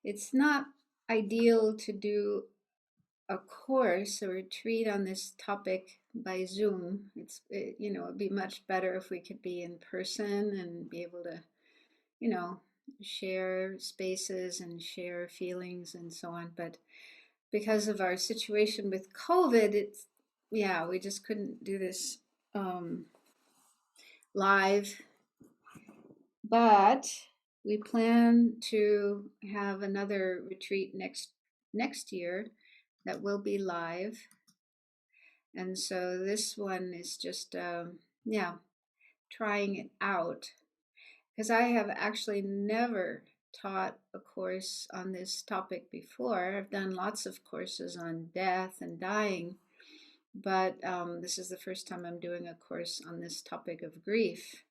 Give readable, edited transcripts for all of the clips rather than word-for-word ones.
It's not ideal to do a course, a retreat on this topic by Zoom. It'd be much better if we could be in person and be able to, you know, share spaces and share feelings and so on. But because of our situation with COVID, we just couldn't do this live. But we plan to have another retreat next year that will be live. And so this one is just trying it out, because I have actually never taught a course on this topic before. I've done lots of courses on death and dying, but this is the first time I'm doing a course on this topic of grief.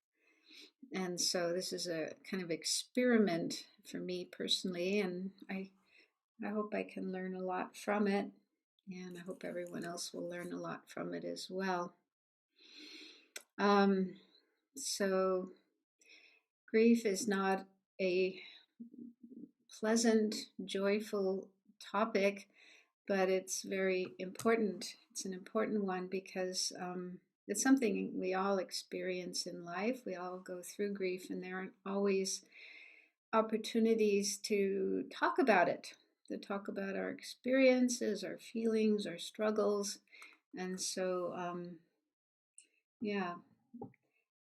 And so this is a kind of experiment for me personally, and I hope I can learn a lot from it, and I hope everyone else will learn a lot from it as well. So grief is not a pleasant, joyful topic, but it's very important. It's an important one because it's something we all experience in life. We all go through grief, and there aren't always opportunities to talk about it, to talk about our experiences, our feelings, our struggles. And so,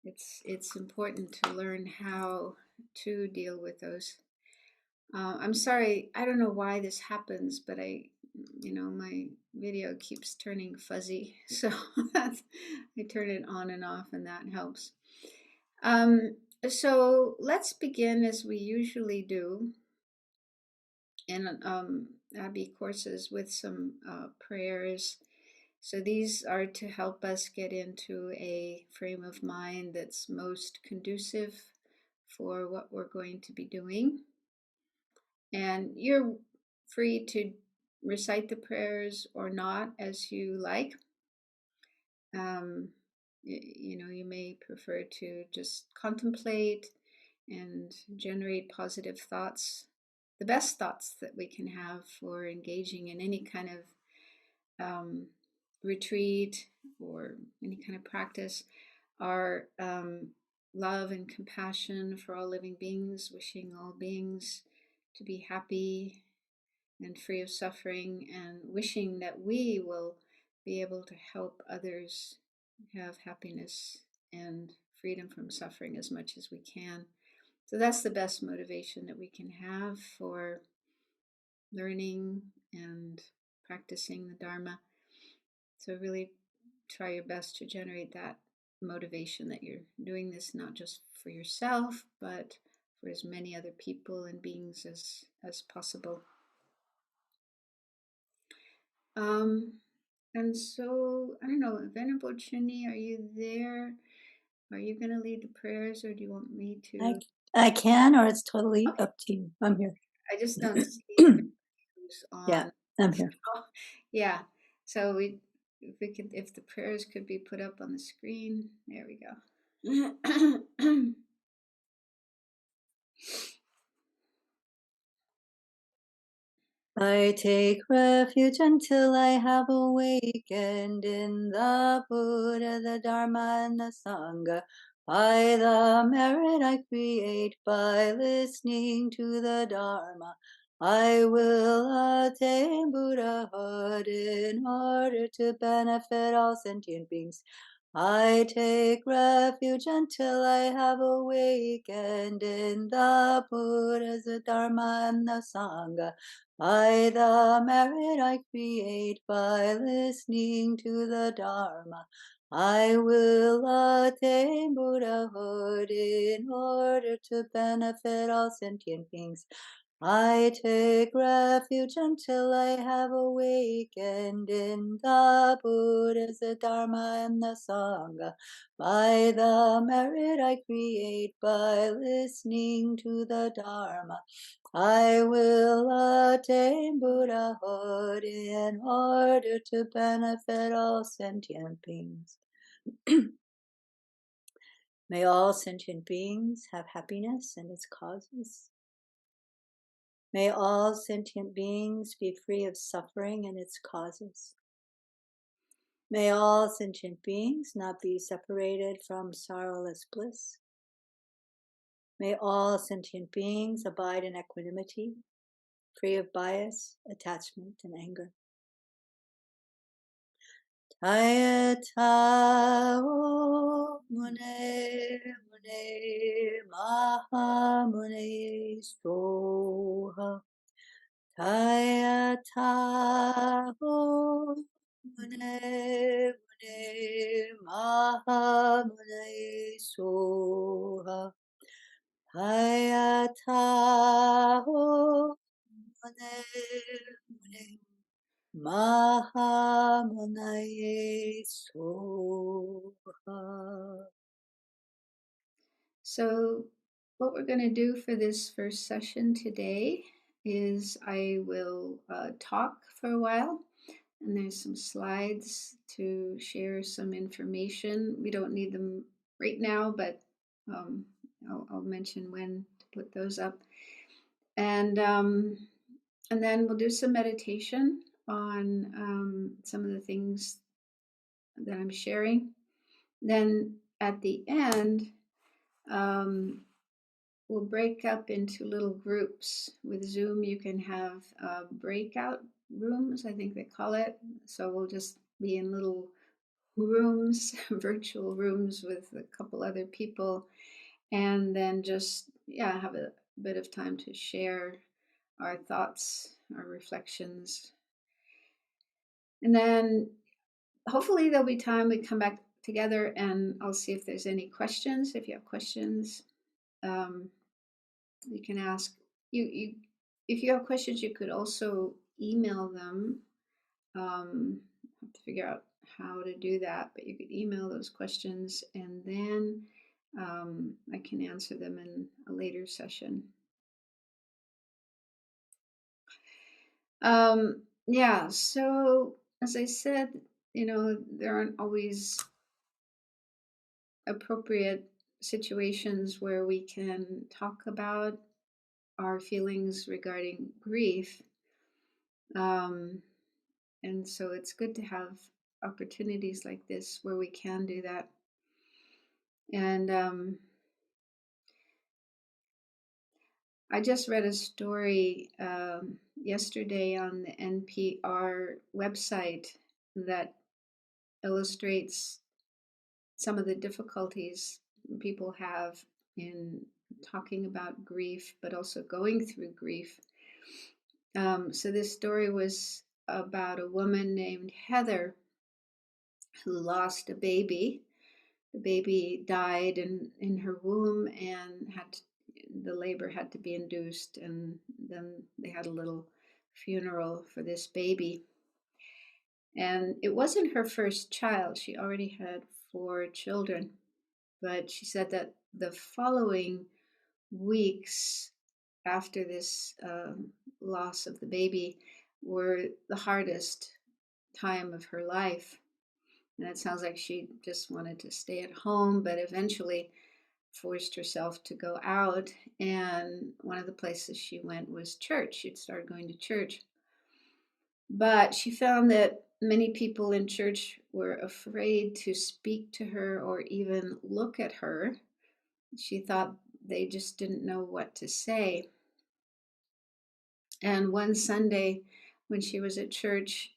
it's important to learn how to deal with those. I'm sorry, I don't know why this happens, but my video keeps turning fuzzy, so I turn it on and off, and that helps. So let's begin as we usually do in Abbey courses with some prayers. So these are to help us get into a frame of mind that's most conducive for what we're going to be doing. And you're free to recite the prayers or not, as you like. You may prefer to just contemplate and generate positive thoughts. The best thoughts that we can have for engaging in any kind of retreat or any kind of practice are love and compassion for all living beings, wishing all beings to be happy and free of suffering, and wishing that we will be able to help others have happiness and freedom from suffering as much as we can. So that's the best motivation that we can have for learning and practicing the Dharma. So really try your best to generate that motivation, that you're doing this not just for yourself, but for as many other people and beings as possible. And so, I don't know, Venerable Chini, are you there? Are you going to lead the prayers, or do you want me to? I can, or it's totally up to you. I'm here. I just don't see who's on. Yeah, I'm here. Yeah. So if the prayers could be put up on the screen. There we go. I take refuge until I have awakened in the Buddha, the Dharma, and the Sangha. By the merit I create by listening to the Dharma, I will attain Buddhahood in order to benefit all sentient beings. I take refuge until I have awakened in the Buddha, the Dharma, and the Sangha. By the merit I create by listening to the Dharma, I will attain Buddhahood in order to benefit all sentient beings. I take refuge until I have awakened in the Buddha, the Dharma, and the Sangha. By the merit I create by listening to the Dharma, I will attain Buddhahood in order to benefit all sentient beings. May all sentient beings have happiness and its causes. May all sentient beings be free of suffering and its causes. May all sentient beings not be separated from sorrowless bliss. May all sentient beings abide in equanimity, free of bias, attachment, and anger. Tayatao Mune Mune Maha Mune Soha. Tayatao Mune Mune Maha Mune Soha. Tayatao Mune Mune Mahamanaye Soha. So, what we're going to do for this first session today is I will talk for a while, and there's some slides to share some information. We don't need them right now, but I'll mention when to put those up. And then we'll do some meditation on some of the things that I'm sharing. Then at the end, we'll break up into little groups. With Zoom, you can have breakout rooms, I think they call it. So we'll just be in little rooms, virtual rooms with a couple other people, and then just, have a bit of time to share our thoughts, our reflections. And then hopefully there'll be time we come back together and I'll see if there's any questions. If you have questions, you can ask. You if you have questions, you could also email them. I have to figure out how to do that, but you could email those questions and then I can answer them in a later session. Yeah, so as I said, there aren't always appropriate situations where we can talk about our feelings regarding grief. And so it's good to have opportunities like this where we can do that. And I just read a story yesterday on the NPR website that illustrates some of the difficulties people have in talking about grief, but also going through grief. So this story was about a woman named Heather who lost a baby. The baby died in her womb and the labor had to be induced, and then they had a little funeral for this baby. And it wasn't her first child. She already had 4 children. But she said that the following weeks after this loss of the baby were the hardest time of her life. And it sounds like she just wanted to stay at home, but eventually forced herself to go out. And one of the places she went was church. She'd started going to church. But she found that many people in church were afraid to speak to her or even look at her. She thought they just didn't know what to say. And one Sunday, when she was at church,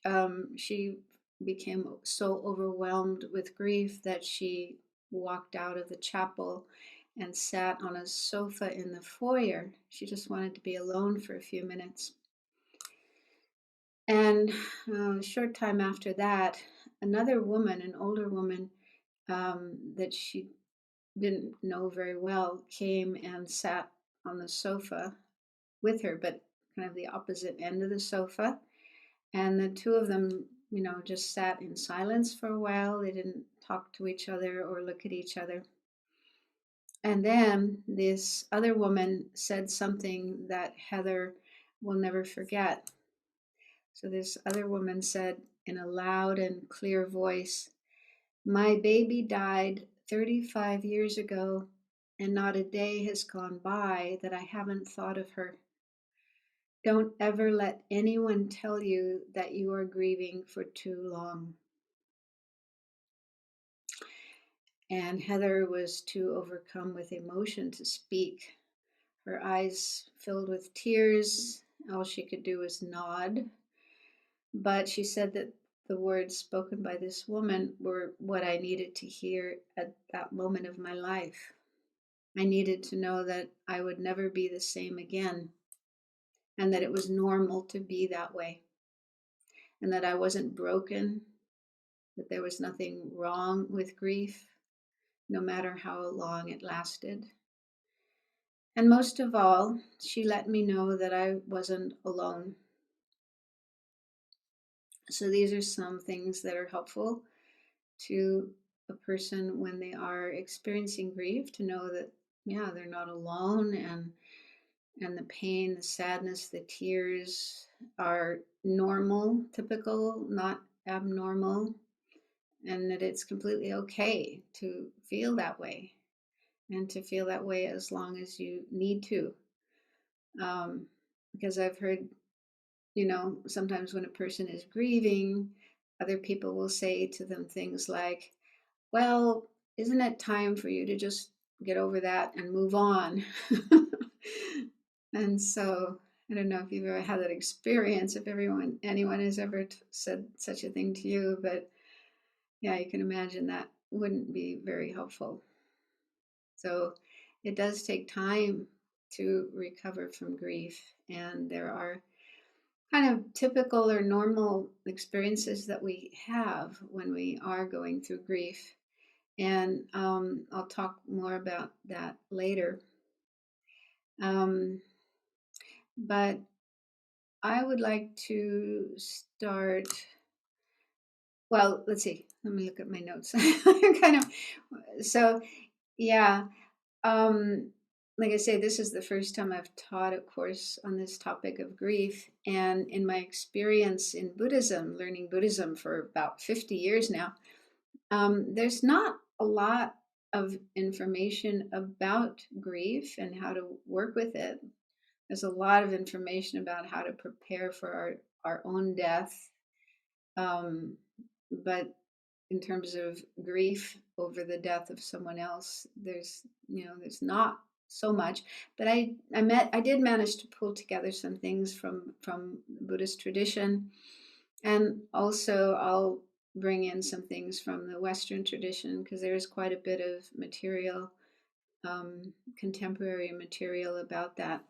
she became so overwhelmed with grief that she walked out of the chapel and sat on a sofa in the foyer. She just wanted to be alone for a few minutes. And a short time after that, another woman, an older woman that she didn't know very well, came and sat on the sofa with her, but kind of the opposite end of the sofa. And the two of them, just sat in silence for a while. They didn't talk to each other or look at each other. And then this other woman said something that Heather will never forget. So this other woman said in a loud and clear voice, "My baby died 35 years ago, and not a day has gone by that I haven't thought of her." Don't ever let anyone tell you that you are grieving for too long. And Heather was too overcome with emotion to speak. Her eyes filled with tears. All she could do was nod. But she said that the words spoken by this woman were what I needed to hear at that moment of my life. I needed to know that I would never be the same again, and that it was normal to be that way, and that I wasn't broken, that there was nothing wrong with grief, no matter how long it lasted. And most of all, she let me know that I wasn't alone. So these are some things that are helpful to a person when they are experiencing grief, to know that, yeah, they're not alone, and the pain, the sadness, the tears are normal, typical, not abnormal, and that it's completely okay to feel that way, and to feel that way as long as you need to. Because I've heard, sometimes when a person is grieving, other people will say to them things like, well, isn't it time for you to just get over that and move on? And so I don't know if you've ever had that experience, if anyone has ever said such a thing to you, but yeah, you can imagine that wouldn't be very helpful. So it does take time to recover from grief, and there are kind of typical or normal experiences that we have when we are going through grief. And I'll talk more about that later. Um, but I would like to start. Well, let's see. Let me look at my notes. kind of. So, yeah. Um, like I say, this is the first time I've taught a course on this topic of grief. And in my experience in Buddhism, learning Buddhism for about 50 years now, there's not a lot of information about grief and how to work with it. There's a lot of information about how to prepare for our own death. But in terms of grief over the death of someone else, there's not so much. But I did manage to pull together some things from Buddhist tradition, and also I'll bring in some things from the Western tradition, because there's quite a bit of material, contemporary material about that.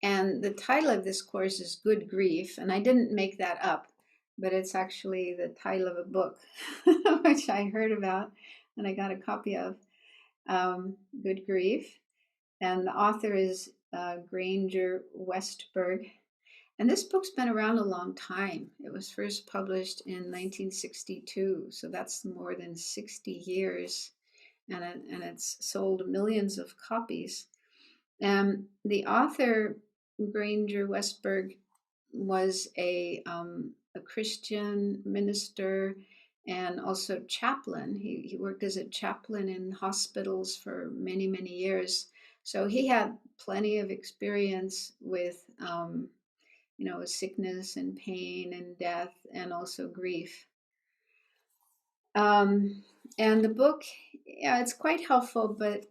And the title of this course is Good Grief, and I didn't make that up, but it's actually the title of a book, which I heard about and I got a copy of, Good Grief. And the author is Granger Westberg. And this book's been around a long time. It was first published in 1962, so that's more than 60 years, and it's sold millions of copies. The author, Granger Westberg, was a Christian minister and also chaplain. He worked as a chaplain in hospitals for many, many years. So he had plenty of experience with, sickness and pain and death and also grief. And the book, yeah, it's quite helpful, but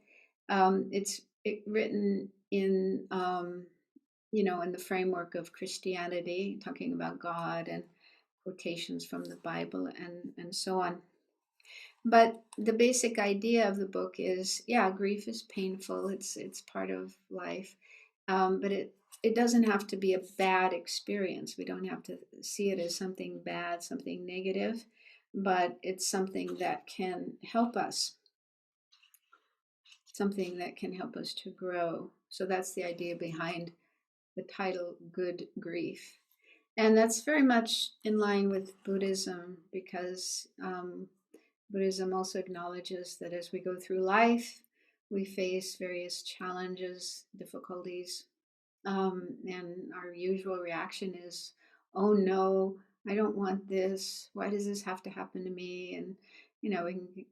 it's written in, in the framework of Christianity, talking about God and quotations from the Bible and so on. But the basic idea of the book is, yeah, grief is painful. It's part of life, but it doesn't have to be a bad experience. We don't have to see it as something bad, something negative, but it's something that can help us, to grow. So that's the idea behind the title, Good Grief. And that's very much in line with Buddhism, because Buddhism also acknowledges that as we go through life, we face various challenges, difficulties, and our usual reaction is, oh no, I don't want this. Why does this have to happen to me? And, we can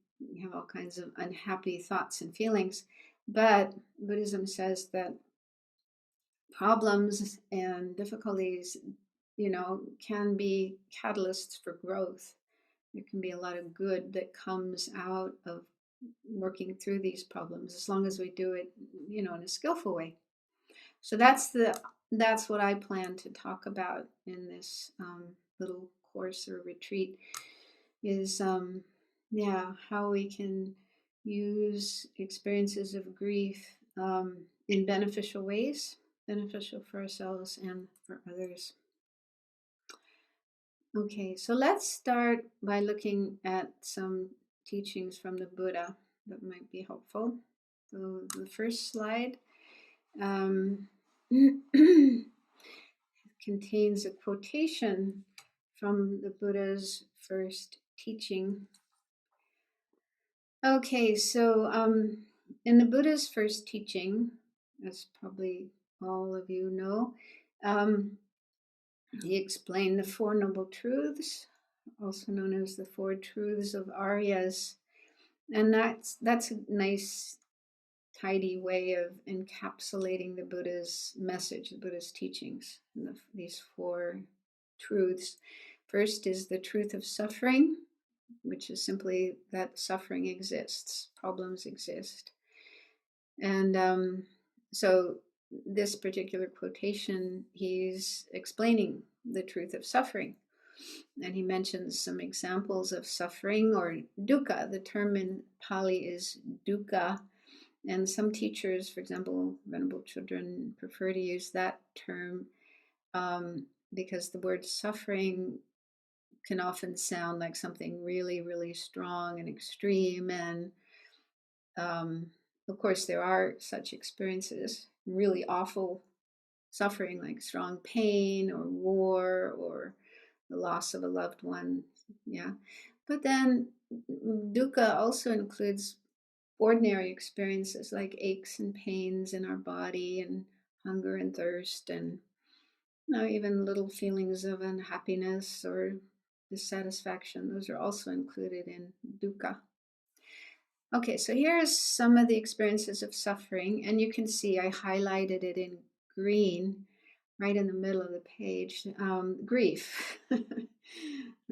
have all kinds of unhappy thoughts and feelings. But Buddhism says that problems and difficulties, can be catalysts for growth. There can be a lot of good that comes out of working through these problems as long as we do it, in a skillful way. So that's what I plan to talk about in this little course or retreat is how we can use experiences of grief in beneficial ways, beneficial for ourselves and for others. Okay, so let's start by looking at some teachings from the Buddha that might be helpful. So the first slide contains a quotation from the Buddha's first teaching. Okay, so in the Buddha's first teaching, as probably all of you know, he explained the Four Noble Truths, also known as the Four Truths of Aryas, and that's a nice, tidy way of encapsulating the Buddha's message, the Buddha's teachings, and these four truths. First is the truth of suffering, which is simply that suffering exists, problems exist. And so this particular quotation, he's explaining the truth of suffering. And he mentions some examples of suffering or dukkha. The term in Pali is dukkha. And some teachers, for example, Venerable children, prefer to use that term because the word suffering can often sound like something really, really strong and extreme. And of course, there are such experiences, really awful suffering like strong pain or war or the loss of a loved one. Yeah. But then dukkha also includes ordinary experiences like aches and pains in our body and hunger and thirst and even little feelings of unhappiness or dissatisfaction. Those are also included in dukkha. Okay, so here's some of the experiences of suffering, and you can see I highlighted it in green right in the middle of the page. Grief.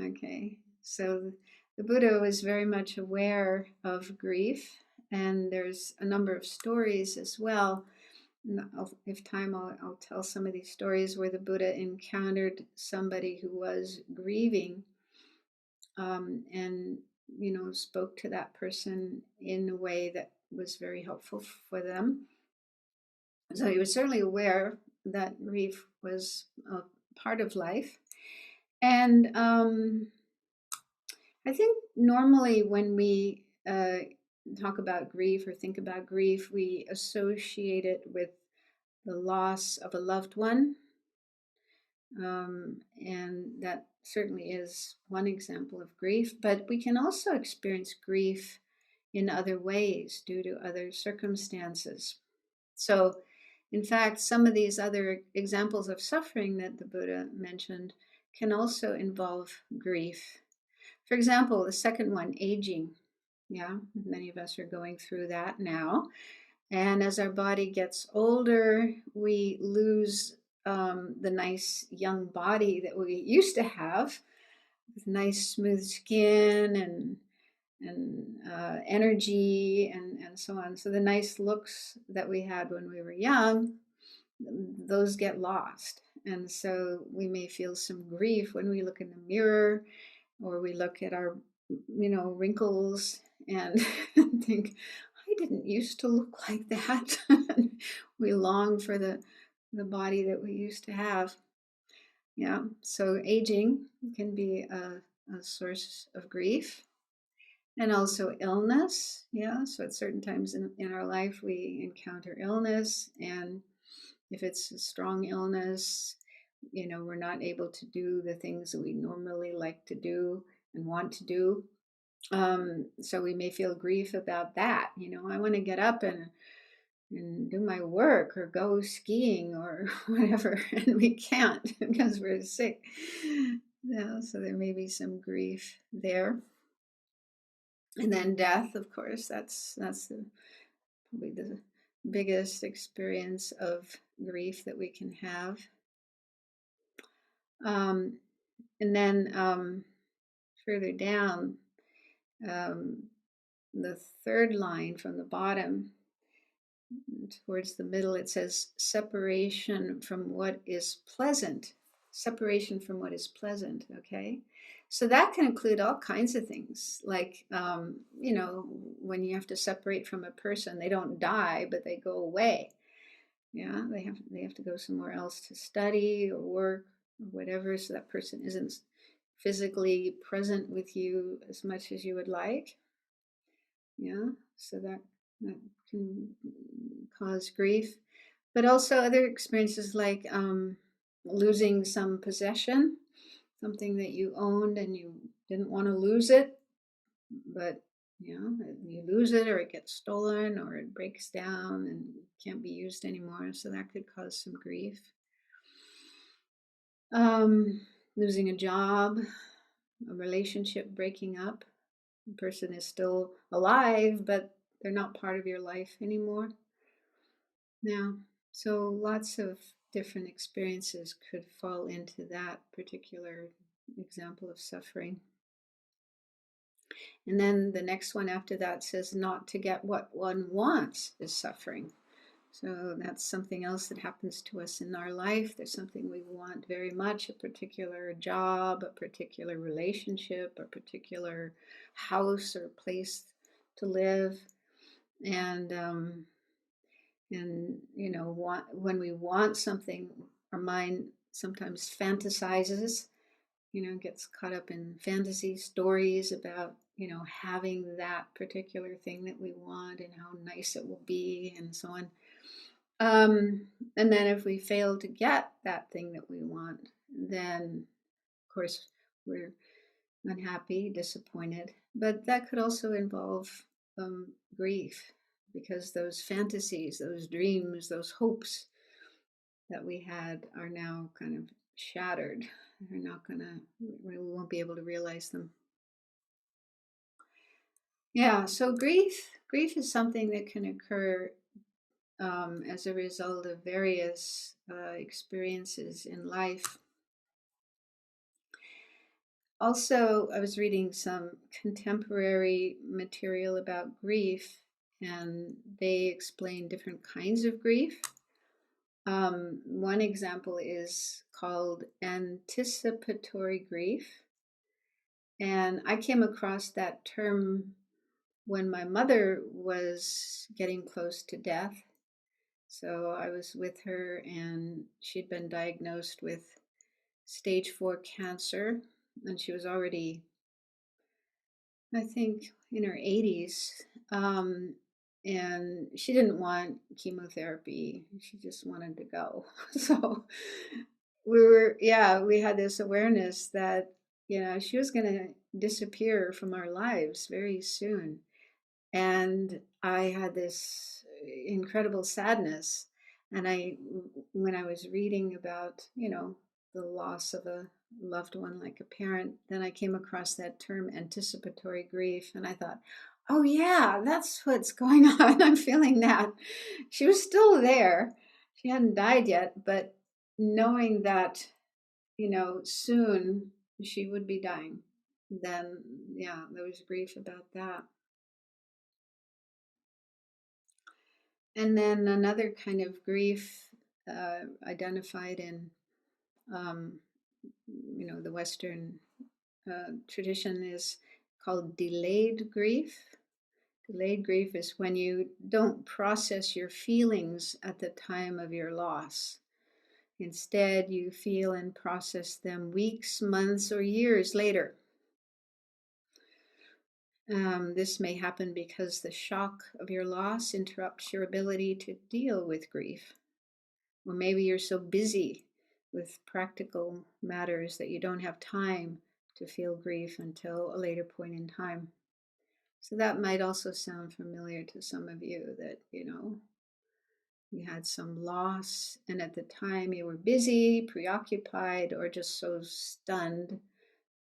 Okay, so the Buddha was very much aware of grief, and there's a number of stories as well. If time, I'll tell some of these stories where the Buddha encountered somebody who was grieving and spoke to that person in a way that was very helpful for them. So he was certainly aware that grief was a part of life. And I think normally when we talk about grief or think about grief, we associate it with the loss of a loved one. And that certainly is one example of grief, but we can also experience grief in other ways due to other circumstances. So, in fact, some of these other examples of suffering that the Buddha mentioned can also involve grief. For example, the second one, aging. Yeah, many of us are going through that now. And as our body gets older, we lose the nice young body that we used to have, with nice smooth skin and energy and so on. So the nice looks that we had when we were young, those get lost. And so we may feel some grief when we look in the mirror or we look at our, wrinkles and think, I didn't used to look like that. We long for the body that we used to have. Yeah, so aging can be a source of grief. And also illness. Yeah, so at certain times in our life, we encounter illness. And if it's a strong illness, we're not able to do the things that we normally like to do and want to do. So we may feel grief about that. I want to get up and do my work or go skiing or whatever, and we can't because we're sick. Yeah, so there may be some grief there. And then death, of course, that's probably the biggest experience of grief that we can have. And then further down, the third line from the bottom towards the middle, it says separation from what is pleasant. Separation from what is pleasant, okay? So that can include all kinds of things, like, when you have to separate from a person, they don't die, but they go away. Yeah, they have to go somewhere else to study or work or whatever, so that person isn't physically present with you as much as you would like. Yeah, so that can cause grief, but also other experiences like losing some possession, something that you owned and you didn't want to lose it, but you lose it, or it gets stolen, or it breaks down and can't be used anymore. So that could cause some grief. Losing a job, a relationship breaking up. The person is still alive, but they're not part of your life anymore. Now, so lots of different experiences could fall into that particular example of suffering. And then the next one after that says not to get what one wants is suffering. So that's something else that happens to us in our life. There's something we want very much, a particular job, a particular relationship, a particular house or place to live. And when we want something, our mind sometimes fantasizes, gets caught up in fantasy stories about, having that particular thing that we want and how nice it will be and so on. And then if we fail to get that thing that we want, then of course we're unhappy, disappointed. But that could also involve grief, because those fantasies, those dreams, those hopes that we had are now kind of shattered. We're not gonna, we won't be able to realize them. Yeah, so grief is something that can occur as a result of various experiences in life. Also, I was reading some contemporary material about grief, and they explain different kinds of grief. One example is called anticipatory grief. And I came across that term when my mother was getting close to death. So I was with her, and she'd been diagnosed with stage 4 cancer, and she was already, I think, in her 80s. And she didn't want chemotherapy. She just wanted to go. So we had this awareness that, she was going to disappear from our lives very soon. And I had this incredible sadness. And when I was reading about, the loss of a loved one like a parent, then I came across that term anticipatory grief. And I thought, oh, yeah, that's what's going on. I'm feeling that. She was still there. She hadn't died yet, but knowing that, soon she would be dying, then, yeah, there was grief about that. And then another kind of grief identified in, the Western tradition is called delayed grief. Delayed grief is when you don't process your feelings at the time of your loss. Instead, you feel and process them weeks, months, or years later. This may happen because the shock of your loss interrupts your ability to deal with grief. Or maybe you're so busy with practical matters that you don't have time to feel grief until a later point in time. So that might also sound familiar to some of you, that, you had some loss, and at the time you were busy, preoccupied, or just so stunned,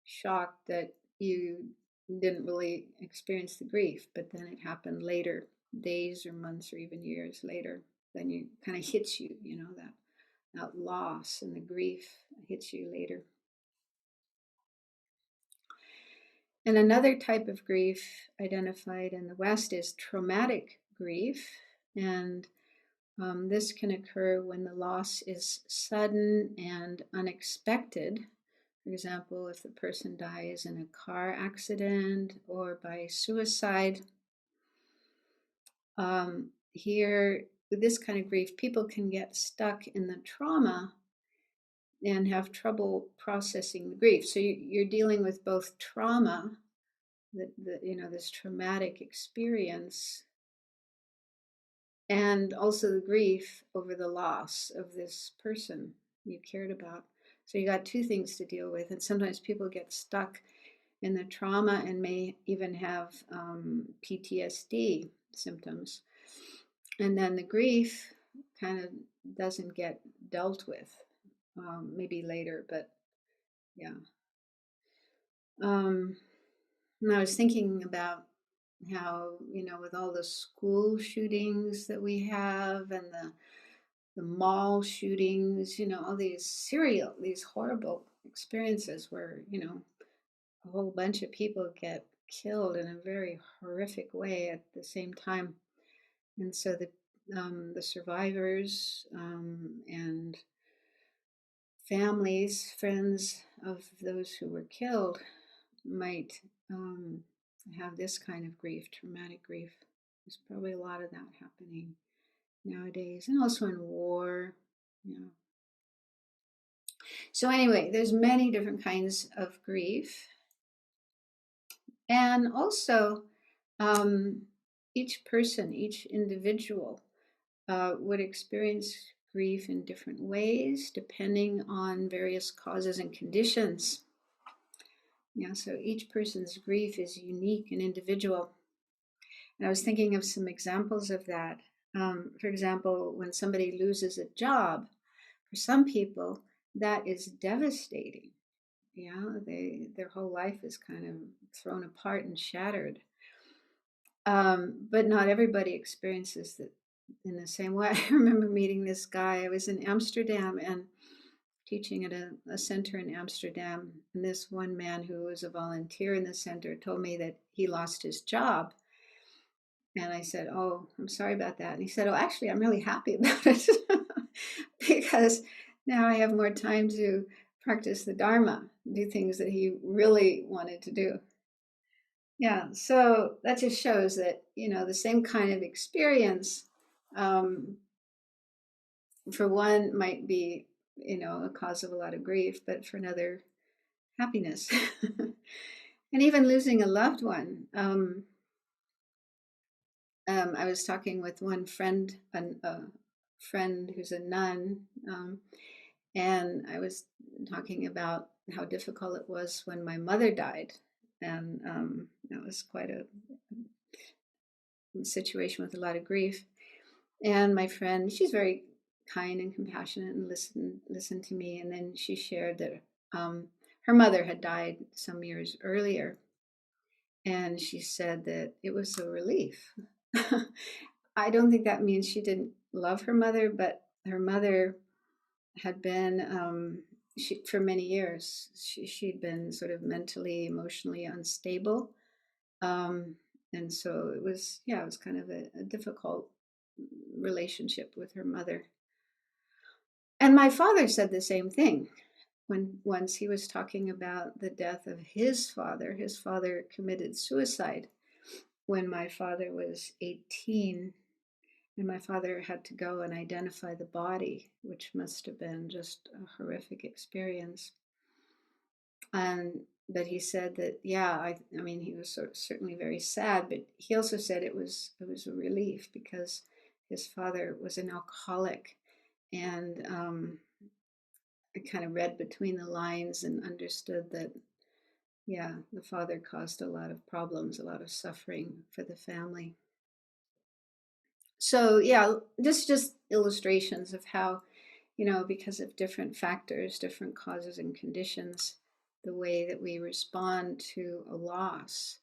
shocked that you didn't really experience the grief, but then it happened later, days or months or even years later. Then you kind of hits you, loss, and the grief hits you later. And another type of grief identified in the West is traumatic grief. And this can occur when the loss is sudden and unexpected. For example, if the person dies in a car accident or by suicide. Here, with this kind of grief, people can get stuck in the trauma and have trouble processing the grief. So you're dealing with both trauma, this traumatic experience, and also the grief over the loss of this person you cared about. So you got two things to deal with, and sometimes people get stuck in the trauma and may even have PTSD symptoms. And then the grief kind of doesn't get dealt with, maybe later, but yeah. And I was thinking about how, with all the school shootings that we have and the mall shootings, all these horrible experiences where, a whole bunch of people get killed in a very horrific way at the same time. And so the survivors and families, friends of those who were killed might have this kind of grief, traumatic grief. There's probably a lot of that happening nowadays, and also in war. So anyway, there's many different kinds of grief, and also each person, each individual would experience grief in different ways depending on various causes and conditions. So each person's grief is unique and individual. And I was thinking of some examples of that. For example, when somebody loses a job, for some people, that is devastating. Their whole life is kind of thrown apart and shattered. But not everybody experiences it in the same way. I remember meeting this guy. I was in Amsterdam and teaching at a center in Amsterdam. And this one man who was a volunteer in the center told me that he lost his job. And I said, "Oh, I'm sorry about that." And he said, "Oh, actually, I'm really happy about it because now I have more time to practice the Dharma, do things that he really wanted to do." Yeah, so that just shows that, the same kind of experience for one might be, a cause of a lot of grief, but for another, happiness. And even losing a loved one. I was talking with one friend, a friend who's a nun, and I was talking about how difficult it was when my mother died. And that was quite a situation with a lot of grief. And my friend, she's very kind and compassionate and listened to me. And then she shared that her mother had died some years earlier. And she said that it was a relief. I don't think that means she didn't love her mother, but her mother had been, for many years, she'd been sort of mentally, emotionally unstable. And so it was kind of a difficult relationship with her mother. And my father said the same thing when once he was talking about the death of his father. His father committed suicide when my father was 18, and my father had to go and identify the body, which must have been just a horrific experience. But he said that, I mean, he was certainly very sad, but he also said it was a relief because his father was an alcoholic, and I kind of read between the lines and understood that, the father caused a lot of problems, a lot of suffering for the family. So this is just illustrations of how, because of different factors, different causes and conditions, the way that we respond to a loss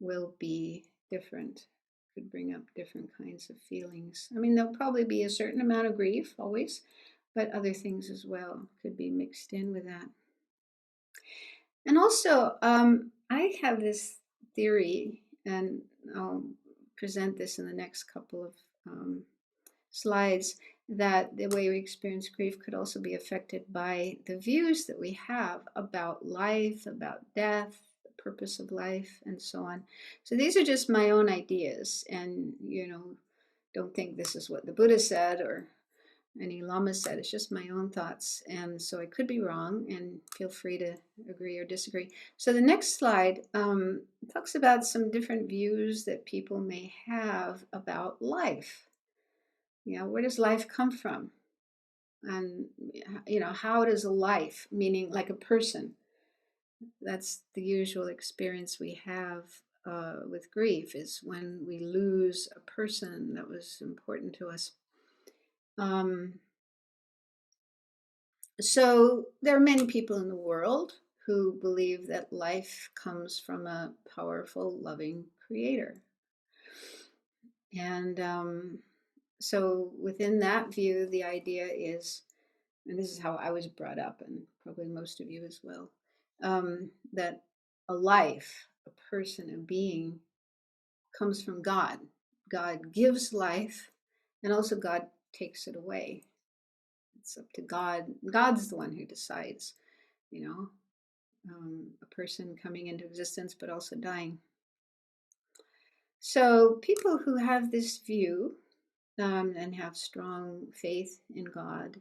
will be different, could bring up different kinds of feelings. I mean, there'll probably be a certain amount of grief always, but other things as well could be mixed in with that. And also, I have this theory, and I'll present this in the next couple of slides, that the way we experience grief could also be affected by the views that we have about life, about death, the purpose of life, and so on. So these are just my own ideas, and don't think this is what the Buddha said or any Lama said. It's just my own thoughts, and so I could be wrong, and feel free to agree or disagree. So the next slide talks about some different views that people may have about life. Where does life come from? And how does a life, meaning like a person, that's the usual experience we have with grief, is when we lose a person that was important to us. So there are many people in the world who believe that life comes from a powerful, loving creator. And so within that view, the idea is, and this is how I was brought up, and probably most of you as well, that a life, a person, a being comes from God. God gives life, and also God takes it away. It's up to God. God's the one who decides, a person coming into existence, but also dying. So people who have this view and have strong faith in God,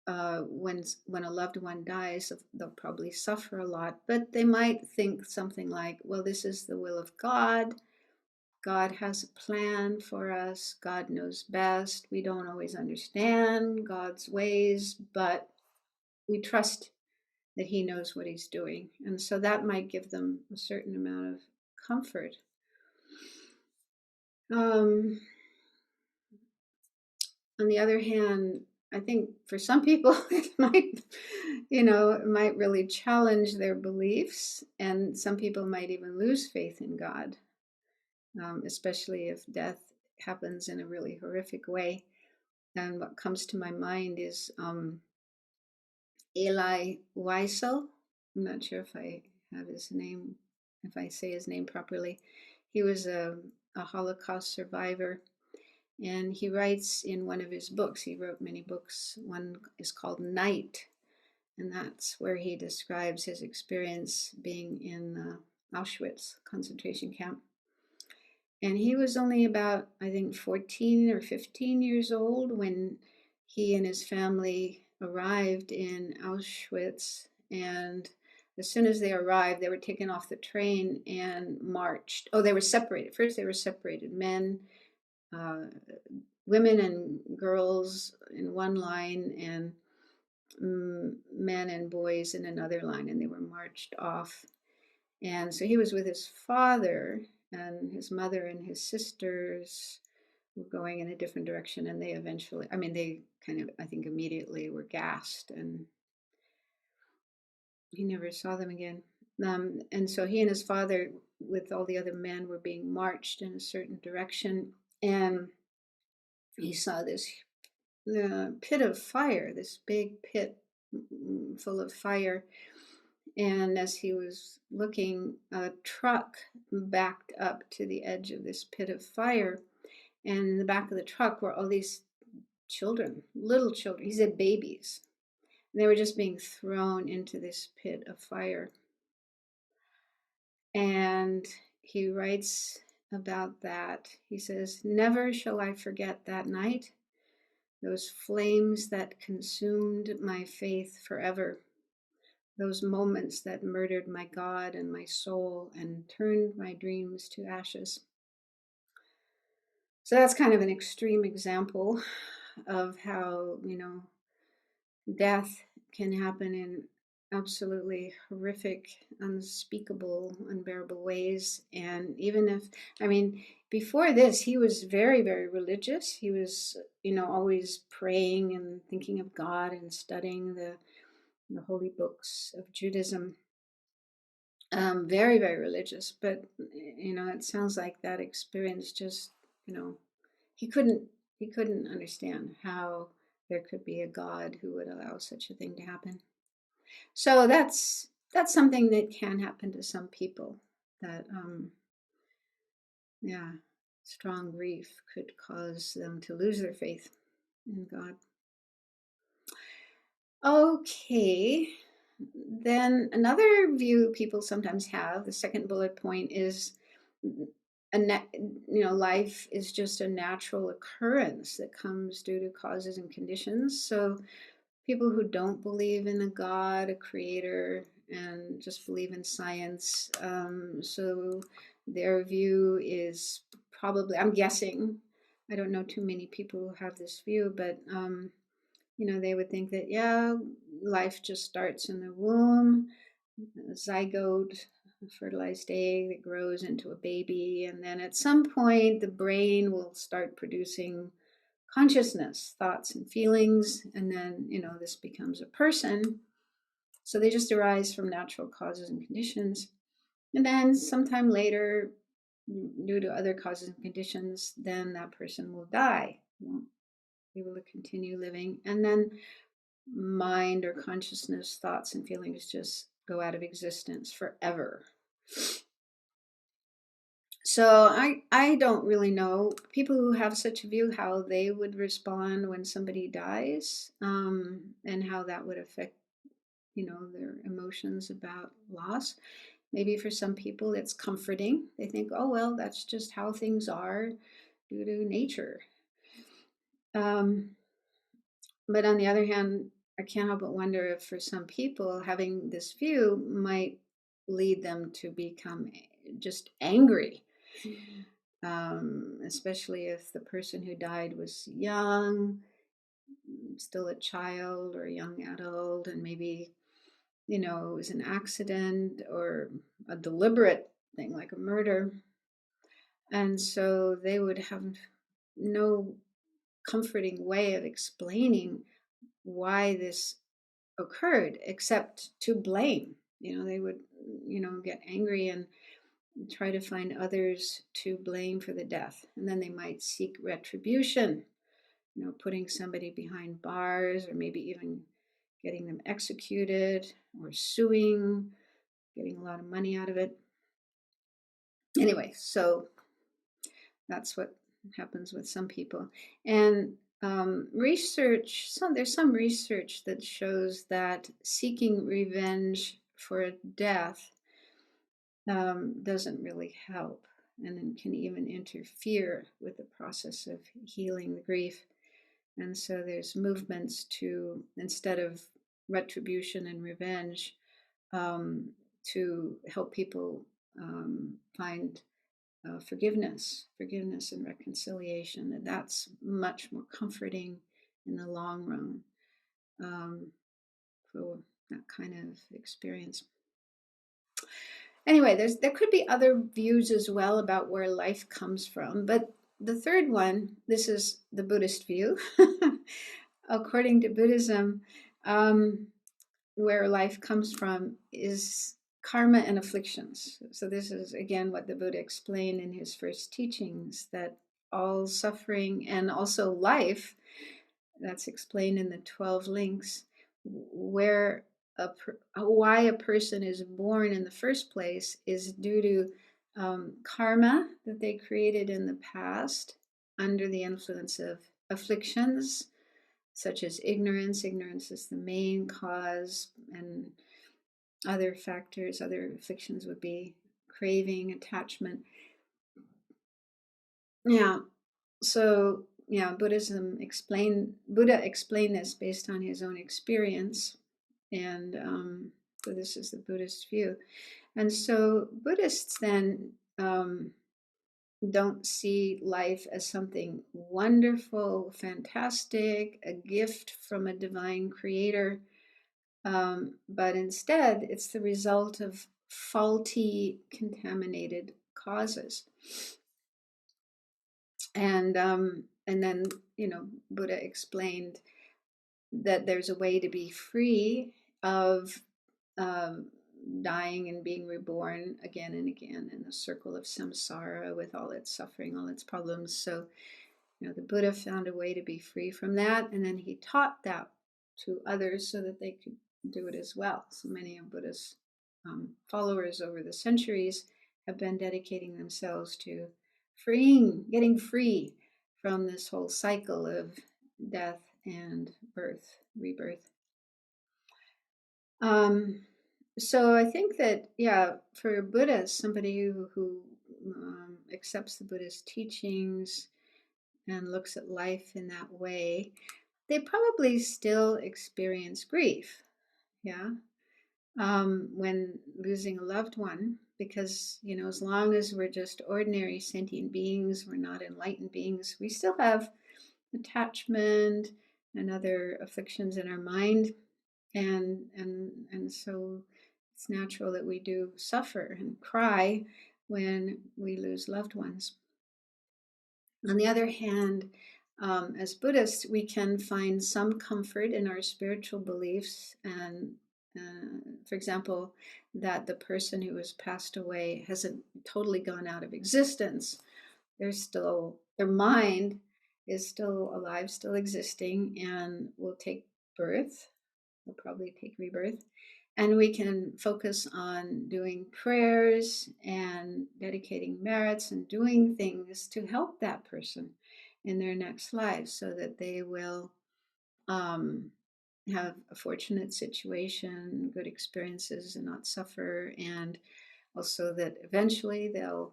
when a loved one dies, they'll probably suffer a lot, but they might think something like, well, this is the will of God. God has a plan for us. God knows best. We don't always understand God's ways, but we trust that he knows what he's doing. And so that might give them a certain amount of comfort. On the other hand, I think for some people it might really challenge their beliefs, and some people might even lose faith in God, especially if death happens in a really horrific way. And what comes to my mind is Eli Wiesel. I'm not sure if I have his name, if I say his name properly. He was a Holocaust survivor, and he writes in one of his books, he wrote many books, one is called Night, and that's where he describes his experience being in Auschwitz concentration camp. And he was only about, I think, 14 or 15 years old when he and his family arrived in Auschwitz. And as soon as they arrived, they were taken off the train and marched. Oh, they were separated. First, they were separated, men, women and girls in one line, and men and boys in another line, and they were marched off. And so he was with his father, and his mother and his sisters were going in a different direction, and they eventually, they kind of, I think, immediately were gassed, and he never saw them again. And so he and his father, with all the other men, were being marched in a certain direction, and he saw this pit of fire, this big pit full of fire. And as he was looking, a truck backed up to the edge of this pit of fire. And in the back of the truck were all these children, little children. He said babies. And they were just being thrown into this pit of fire. And he writes about that. He says, "Never shall I forget that night, those flames that consumed my faith forever. Those moments that murdered my God and my soul and turned my dreams to ashes." So that's kind of an extreme example of how, death can happen in absolutely horrific, unspeakable, unbearable ways. And even if, before this, he was very, very religious. He was, always praying and thinking of God and studying the holy books of Judaism. Very, very religious, but it sounds like that experience just, he couldn't He couldn't understand how there could be a God who would allow such a thing to happen. So that's something that can happen to some people. That yeah, strong grief could cause them to lose their faith in God. Okay. Then another view people sometimes have, the second bullet point, is life is just a natural occurrence that comes due to causes and conditions. So people who don't believe in a God, a creator, and just believe in science, so their view is probably, I'm guessing, I don't know too many people who have this view, but they would think that, yeah, life just starts in the womb, a zygote, a fertilized egg that grows into a baby, and then at some point the brain will start producing consciousness, thoughts and feelings, and then this becomes a person. So they just arise from natural causes and conditions, and then sometime later, due to other causes and conditions, then that person will die, won't be able to continue living, and then mind or consciousness, thoughts and feelings just go out of existence forever. So I don't really know people who have such a view, how they would respond when somebody dies, and how that would affect their emotions about loss. Maybe for some people it's comforting. They think, oh well, that's just how things are due to nature. But on the other hand, I can't help but wonder if for some people having this view might lead them to become just angry, especially if the person who died was young, still a child or a young adult, and maybe, it was an accident or a deliberate thing like a murder. And so they would have no comforting way of explaining why this occurred except to blame. They would, get angry and try to find others to blame for the death. And then they might seek retribution, putting somebody behind bars or maybe even getting them executed or suing, getting a lot of money out of it. Anyway, so that's what happens with some people. And there's some research that shows that seeking revenge for a death doesn't really help, and can even interfere with the process of healing the grief. And so there's movements to, instead of retribution and revenge, to help people find forgiveness and reconciliation. And that's much more comforting in the long run for that kind of experience. Anyway, there could be other views as well about where life comes from, but the third one, this is the Buddhist view. According to Buddhism, where life comes from is karma and afflictions. So this is again what the Buddha explained in his first teachings, that all suffering and also life, that's explained in the 12 links, where why a person is born in the first place is due to karma that they created in the past under the influence of afflictions, such as ignorance. Ignorance is the main cause, and other factors, other afflictions would be craving, attachment. Yeah. So yeah, Buddha explained this based on his own experience, and so this is the Buddhist view. And so Buddhists then don't see life as something wonderful, fantastic, a gift from a divine creator, but instead it's the result of faulty, contaminated causes. And then Buddha explained that there's a way to be free of dying and being reborn again and again in the circle of samsara with all its suffering, all its problems. So The Buddha found a way to be free from that, and then he taught that to others so that they could do it as well. So many of Buddha's followers over the centuries have been dedicating themselves to getting free from this whole cycle of death and rebirth. So I think that, yeah, for Buddhists, somebody who accepts the Buddhist teachings and looks at life in that way, they probably still experience grief, yeah, when losing a loved one, because, as long as we're just ordinary sentient beings, we're not enlightened beings, we still have attachment and other afflictions in our mind, and so it's natural that we do suffer and cry when we lose loved ones. On the other hand, as Buddhists, we can find some comfort in our spiritual beliefs, and for example, that the person who has passed away hasn't totally gone out of existence. Their mind is still alive, still existing, and will take birth. Will probably take rebirth. And we can focus on doing prayers and dedicating merits and doing things to help that person in their next life so that they will have a fortunate situation, good experiences, and not suffer. And also that eventually they'll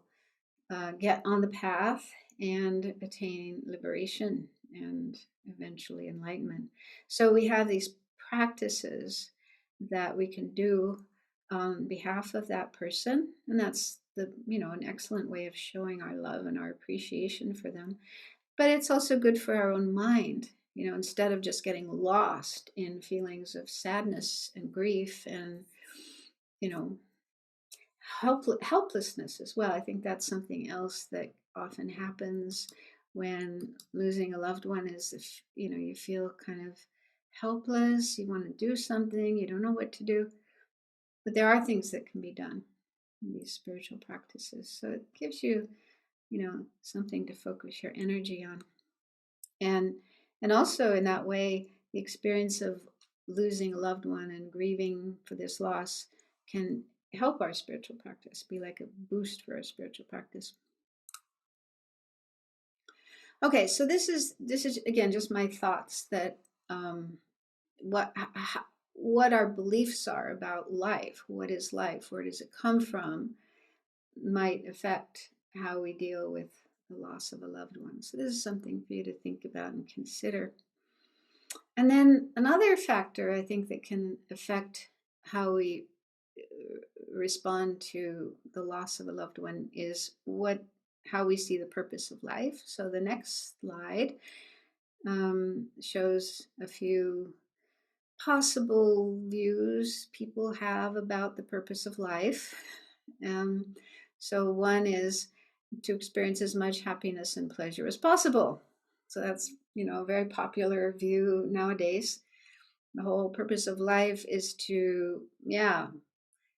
get on the path and attain liberation and eventually enlightenment. So we have these practices that we can do on behalf of that person, and that's an excellent way of showing our love and our appreciation for them. But it's also good for our own mind, instead of just getting lost in feelings of sadness and grief and you know helplessness as well. I think that's something else that often happens when losing a loved one is, if you feel kind of helpless, you want to do something, you don't know what to do, but there are things that can be done in these spiritual practices. So it gives you, something to focus your energy on. And also in that way, the experience of losing a loved one and grieving for this loss can help our spiritual practice, be like a boost for our spiritual practice. Okay, so this is again just my thoughts that what our beliefs are about life, what is life, where does it come from, might affect how we deal with the loss of a loved one. So this is something for you to think about and consider. And then another factor I think that can affect how we respond to the loss of a loved one is how we see the purpose of life. So the next slide shows a few possible views people have about the purpose of life. So one is to experience as much happiness and pleasure as possible. So that's, a very popular view nowadays. The whole purpose of life is to,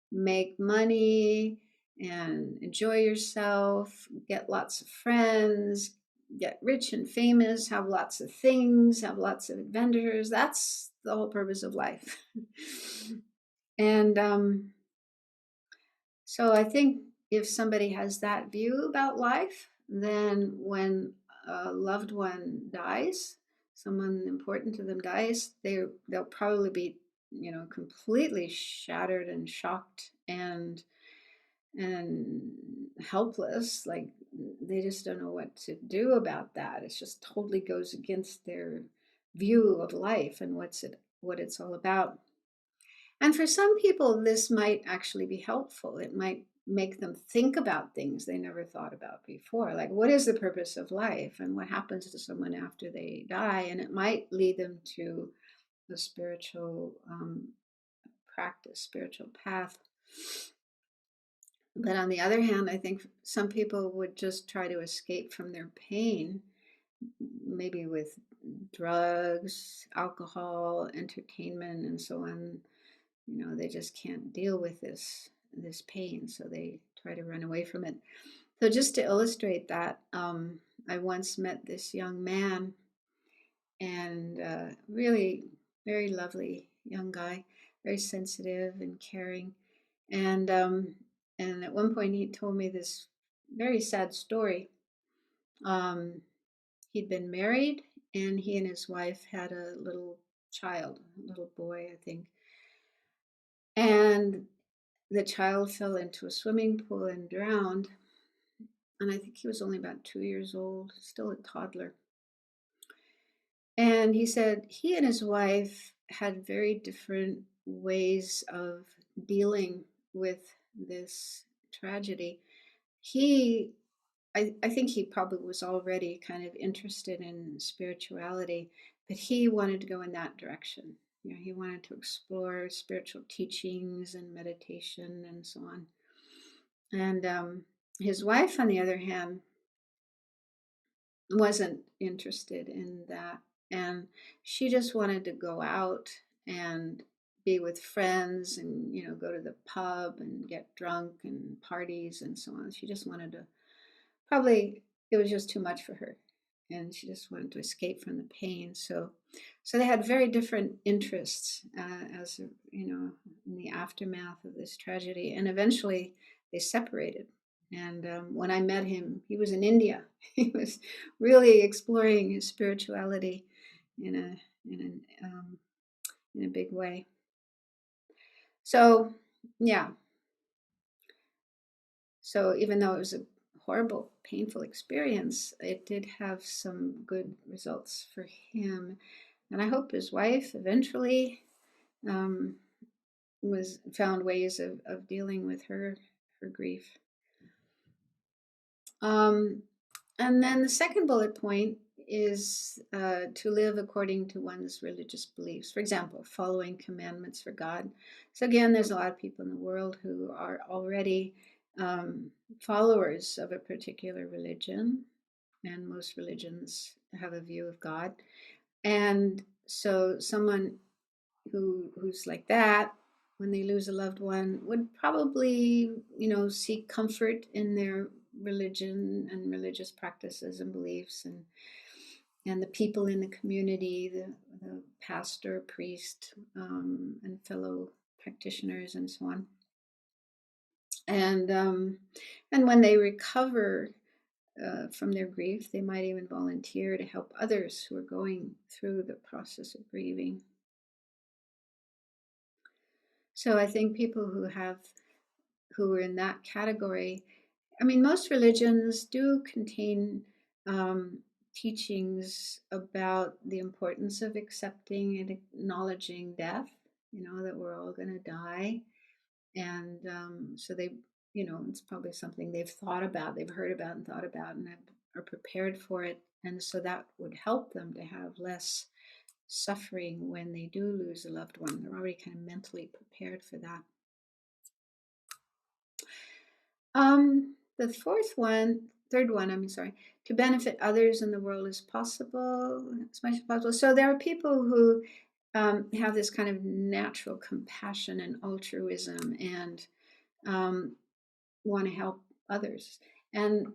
make money and enjoy yourself, get lots of friends, get rich and famous, have lots of things, have lots of adventures. That's the whole purpose of life. And so I think if somebody has that view about life, then when a loved one dies, someone important to them dies, they'll probably be, completely shattered and shocked and helpless. Like they just don't know what to do about that. It just totally goes against their view of life and what it's all about. And for some people, this might actually be helpful. It might make them think about things they never thought about before. Like, what is the purpose of life and what happens to someone after they die? And it might lead them to a spiritual practice, spiritual path. But on the other hand, I think some people would just try to escape from their pain, maybe with drugs, alcohol, entertainment, and so on. They just can't deal with this pain, so they try to run away from it. So just to illustrate that, I once met this young man, and really very lovely young guy, very sensitive and caring. And and at one point he told me this very sad story. Um, he'd been married, and he and his wife had a little child, a little boy, I think. And the child fell into a swimming pool and drowned. And I think he was only about 2 years old, still a toddler. And he said he and his wife had very different ways of dealing with this tragedy. He, I think he probably was already kind of interested in spirituality, but he wanted to go in that direction. You know, he wanted to explore spiritual teachings and meditation and so on. And his wife, on the other hand, wasn't interested in that. And she just wanted to go out and be with friends and, you know, go to the pub and get drunk and parties and so on. She just wanted to, probably, it was just too much for her. And she just wanted to escape from the pain. So they had very different interests, as you know, in the aftermath of this tragedy. And eventually they separated. And when I met him, he was in India. He was really exploring his spirituality in a big way. So, yeah. So even though it was a horrible, painful experience, it did have some good results for him. And I hope his wife eventually um, was found ways of dealing with her grief. And then the second bullet point is to live according to one's religious beliefs. For example, following commandments for God. So again, there's a lot of people in the world who are already followers of a particular religion, and most religions have a view of God. And so someone who's like that, when they lose a loved one, would probably, you know, seek comfort in their religion and religious practices and beliefs, and the people in the community, the pastor, priest, and fellow practitioners, and so on. And when they recover from their grief, they might even volunteer to help others who are going through the process of grieving. So I think people who are in that category, I mean, most religions do contain teachings about the importance of accepting and acknowledging death, you know, that we're all going to die. And so they, you know, it's probably something they've thought about, they've heard about and thought about, and are prepared for it. And so that would help them to have less suffering when they do lose a loved one. They're already kind of mentally prepared for that. The third one, I'm sorry, to benefit others in the world as possible, as much as possible. So there are people who have this kind of natural compassion and altruism, and want to help others. And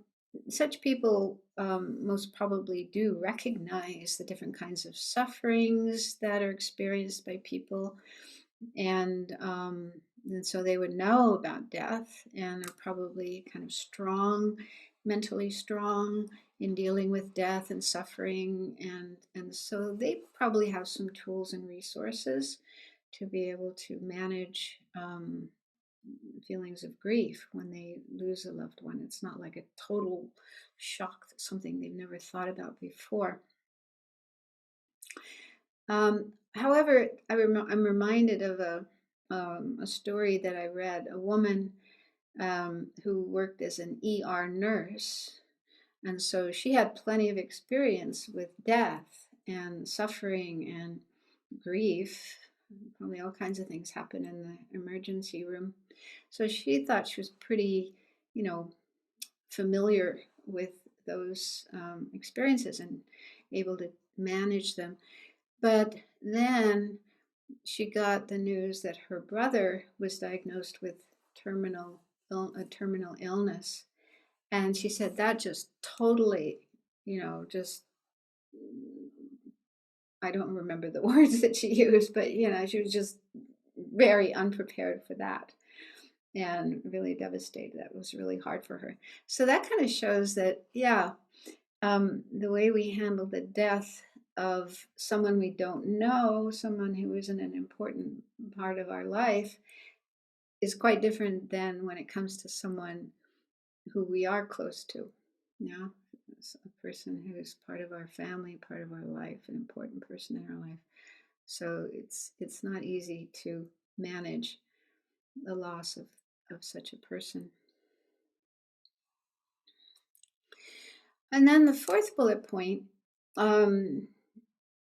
such people most probably do recognize the different kinds of sufferings that are experienced by people, and so they would know about death and are probably kind of strong, mentally strong in dealing with death and suffering, and so they probably have some tools and resources to be able to manage feelings of grief when they lose a loved one. It's not like a total shock, something they've never thought about before. However, I'm reminded of a story that I read. A woman who worked as an ER nurse, and so she had plenty of experience with death and suffering and grief. Probably all kinds of things happen in the emergency room. So she thought she was pretty, you know, familiar with those experiences and able to manage them. But then she got the news that her brother was diagnosed with a terminal illness. And she said that just totally just, I don't remember the words that she used, but she was just very unprepared for that and really devastated. That was really hard for her. So that kind of shows that, the way we handle the death of someone we don't know, someone who isn't an important part of our life, is quite different than when it comes to someone who we are close to. It's a person who is part of our family, part of our life, an important person in our life. So it's not easy to manage the loss of such a person. And then the fourth bullet point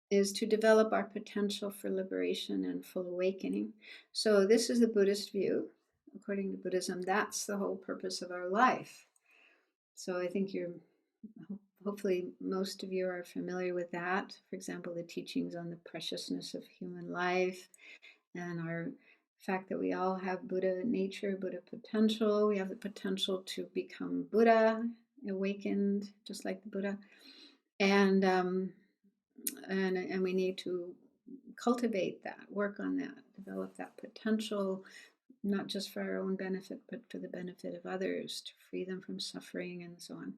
is to develop our potential for liberation and full awakening. So this is the Buddhist view. According to Buddhism, that's the whole purpose of our life. So I think hopefully most of you are familiar with that. For example, the teachings on the preciousness of human life and our fact that we all have Buddha nature, Buddha potential. We have the potential to become Buddha, awakened, just like the Buddha. And we need to cultivate that, work on that, develop that potential, not just for our own benefit, but for the benefit of others, to free them from suffering and so on.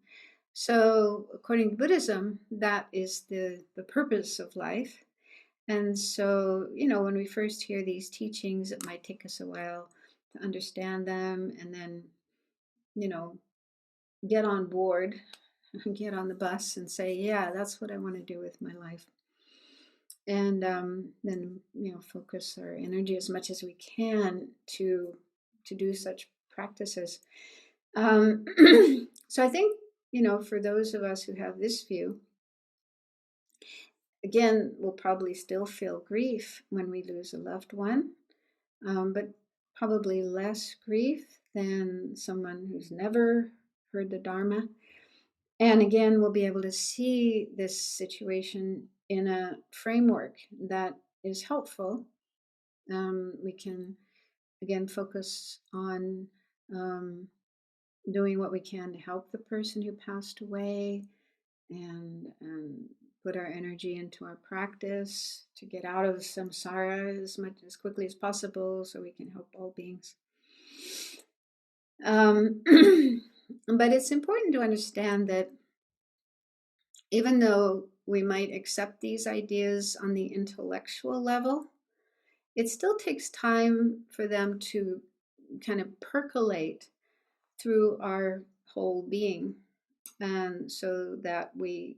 So according to Buddhism, that is the purpose of life. And so, when we first hear these teachings, it might take us a while to understand them and then, get on board, get on the bus and say, yeah, that's what I want to do with my life. And then, focus our energy as much as we can to do such practices. So I think, for those of us who have this view, again, we'll probably still feel grief when we lose a loved one, but probably less grief than someone who's never heard the Dharma. And again, we'll be able to see this situation in a framework that is helpful. We can, again, focus on doing what we can to help the person who passed away and put our energy into our practice to get out of samsara as quickly as possible so we can help all beings. But it's important to understand that even though we might accept these ideas on the intellectual level, it still takes time for them to kind of percolate through our whole being, and so that we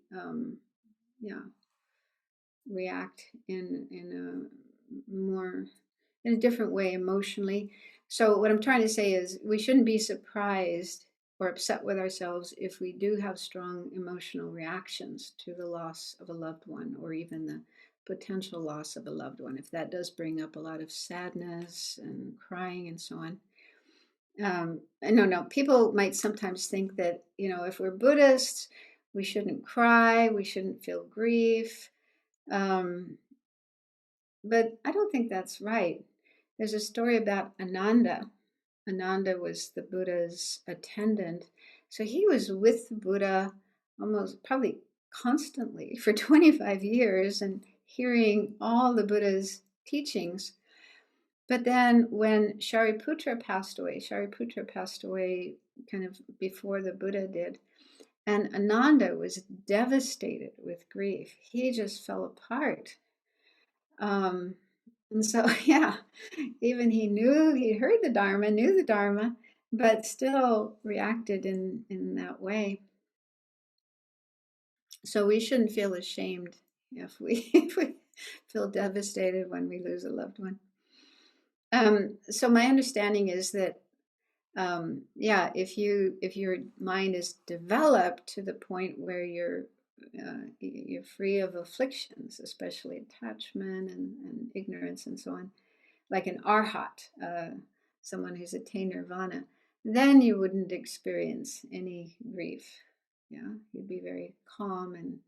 react in a different way emotionally. So what I'm trying to say is we shouldn't be surprised or upset with ourselves if we do have strong emotional reactions to the loss of a loved one, or even the potential loss of a loved one, if that does bring up a lot of sadness and crying and so on. I don't know, people might sometimes think that, if we're Buddhists, we shouldn't cry, we shouldn't feel grief. But I don't think that's right. There's a story about Ananda. Ananda was the Buddha's attendant. So he was with the Buddha almost probably constantly for 25 years and hearing all the Buddha's teachings. But then when Shariputra passed away kind of before the Buddha did, and Ananda was devastated with grief. He just fell apart. And so, even he heard the Dharma, knew the Dharma, but still reacted in that way. So we shouldn't feel ashamed if we feel devastated when we lose a loved one. So my understanding is that, if your mind is developed to the point where you're free of afflictions, especially attachment and ignorance and so on, like an arhat, someone who's attained nirvana, then you wouldn't experience any grief. You'd be very calm and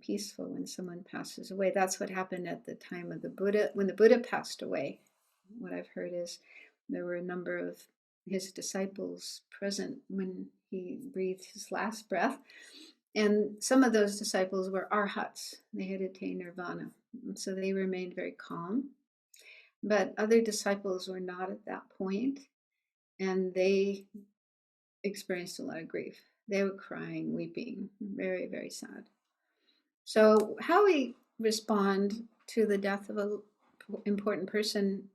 peaceful when someone passes away. That's what happened at the time of the Buddha. When the Buddha passed away, what I've heard is there were a number of his disciples present when he breathed his last breath. And some of those disciples were arhats. They had attained nirvana. So they remained very calm. But other disciples were not at that point, and they experienced a lot of grief. They were crying, weeping, very, very sad. So how we respond to the death of an important person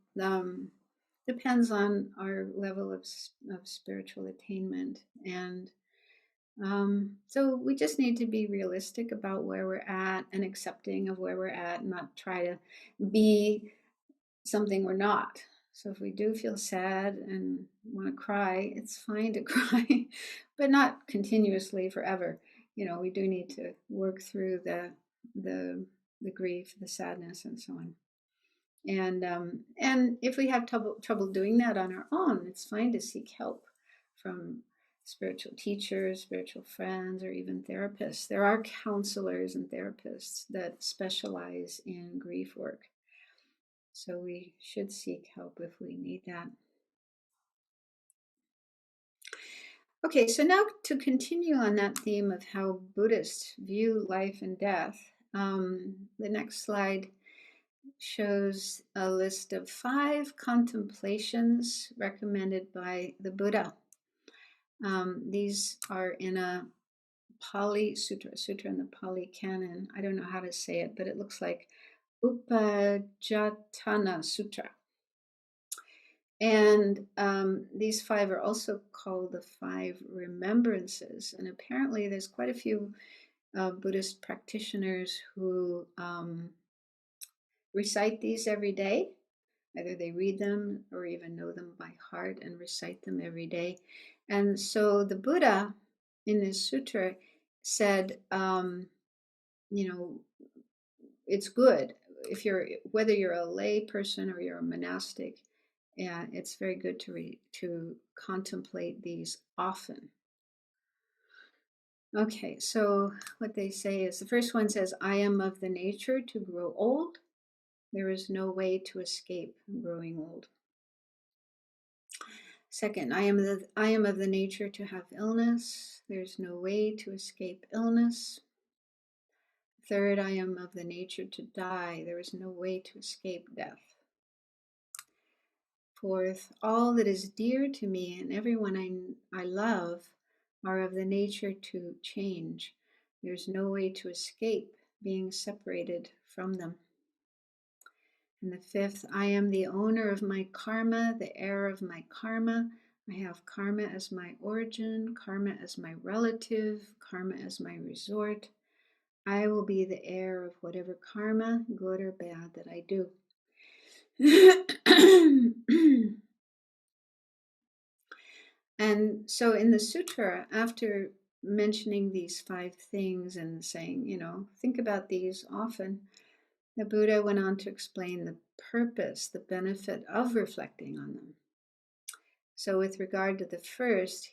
depends on our level of spiritual attainment. And so we just need to be realistic about where we're at and accepting of where we're at, and not try to be something we're not. So if we do feel sad and want to cry, it's fine to cry, but not continuously forever. We do need to work through the grief, the sadness, and so on. And if we have trouble doing that on our own, it's fine to seek help from spiritual teachers, spiritual friends, or even therapists. There are counselors and therapists that specialize in grief work. So we should seek help if we need that. Okay, so now to continue on that theme of how Buddhists view life and death, the next slide shows a list of 5 contemplations recommended by the Buddha. These are in a Pali sutra in the Pali canon. I don't know how to say it, but it looks like Upajjhatthana Sutra. And these 5 are also called the 5 Remembrances. And apparently there's quite a few Buddhist practitioners who recite these every day. Either they read them or even know them by heart and recite them every day. And so the Buddha in this sutra said, it's good whether you're a lay person or you're a monastic, it's very good to contemplate these often. Okay, so what they say is, the first one says, I am of the nature to grow old. There is no way to escape growing old. Second, I am of the nature to have illness. There's no way to escape illness. Third, I am of the nature to die. There is no way to escape death. Fourth, all that is dear to me and everyone I love are of the nature to change. There's no way to escape being separated from them. And the fifth, I am the owner of my karma, the heir of my karma. I have karma as my origin, karma as my relative, karma as my resort. I will be the heir of whatever karma, good or bad, that I do. And so in the sutra, after mentioning these 5 things and saying, think about these often, the Buddha went on to explain the purpose, the benefit of reflecting on them. So with regard to the first,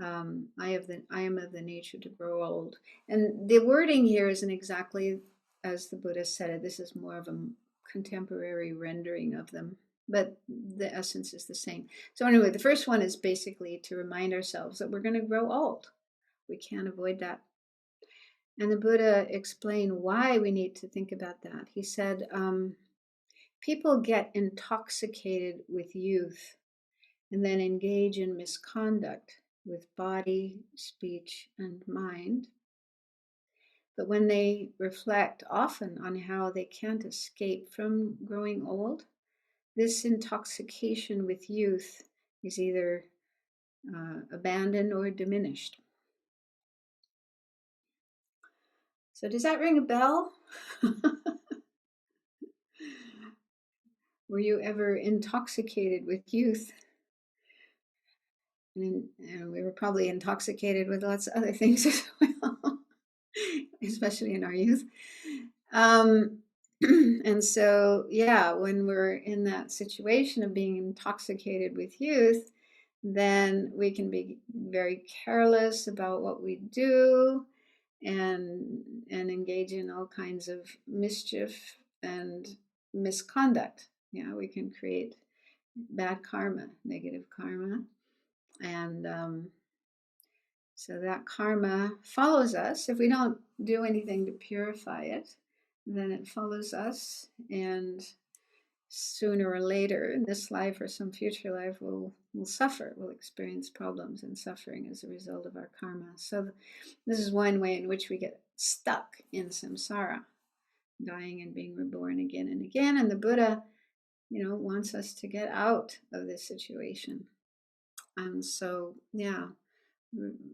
I am of the nature to grow old. And the wording here isn't exactly as the Buddha said it. This is more of a contemporary rendering of them, but the essence is the same. So anyway, the first one is basically to remind ourselves that we're going to grow old. We can't avoid that. And the Buddha explained why we need to think about that. He said, people get intoxicated with youth and then engage in misconduct with body, speech, and mind. But when they reflect often on how they can't escape from growing old, this intoxication with youth is either abandoned or diminished. So does that ring a bell? Were you ever intoxicated with youth? And we were probably intoxicated with lots of other things as well, especially in our youth. And so, when we're in that situation of being intoxicated with youth, then we can be very careless about what we do and engage in all kinds of mischief and misconduct. We can create bad karma, negative karma. And So that karma follows us. If we don't do anything to purify it, then it follows us, and sooner or later in this life or some future life we'll suffer, we'll experience problems and suffering as a result of our karma. So this is one way in which we get stuck in samsara, dying and being reborn again and again. And the Buddha, wants us to get out of this situation. And so, yeah,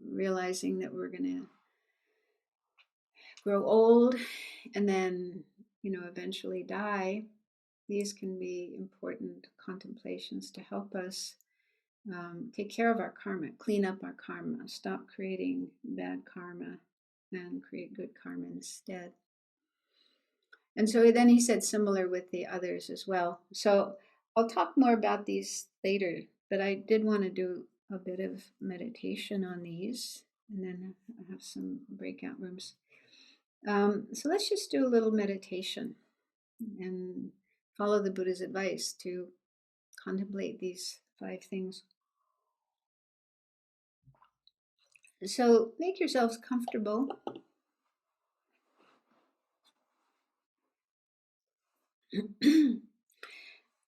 realizing that we're going to grow old and then, eventually die, these can be important contemplations to help us take care of our karma, clean up our karma, stop creating bad karma, and create good karma instead. And so then he said similar with the others as well. So I'll talk more about these later, but I did want to do a bit of meditation on these, and then I have some breakout rooms. So let's just do a little meditation and follow the Buddha's advice to contemplate these 5 things. So make yourselves comfortable.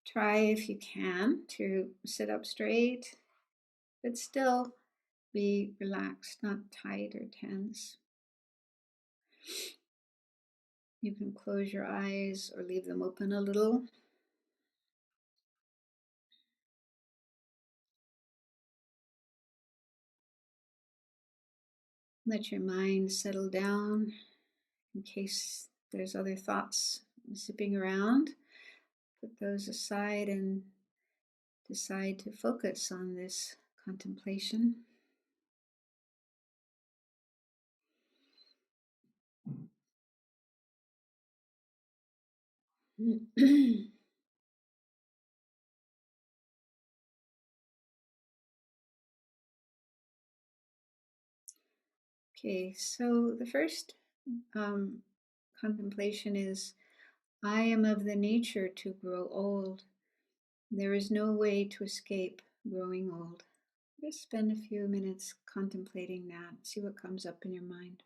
Try, if you can, to sit up straight, but still be relaxed, not tight or tense. You can close your eyes or leave them open a little. Let your mind settle down in case there's other thoughts zipping around. Put those aside and decide to focus on this contemplation. Okay, so the first contemplation is, I am of the nature to grow old. There is no way to escape growing old. Just spend a few minutes contemplating that. See what comes up in your mind.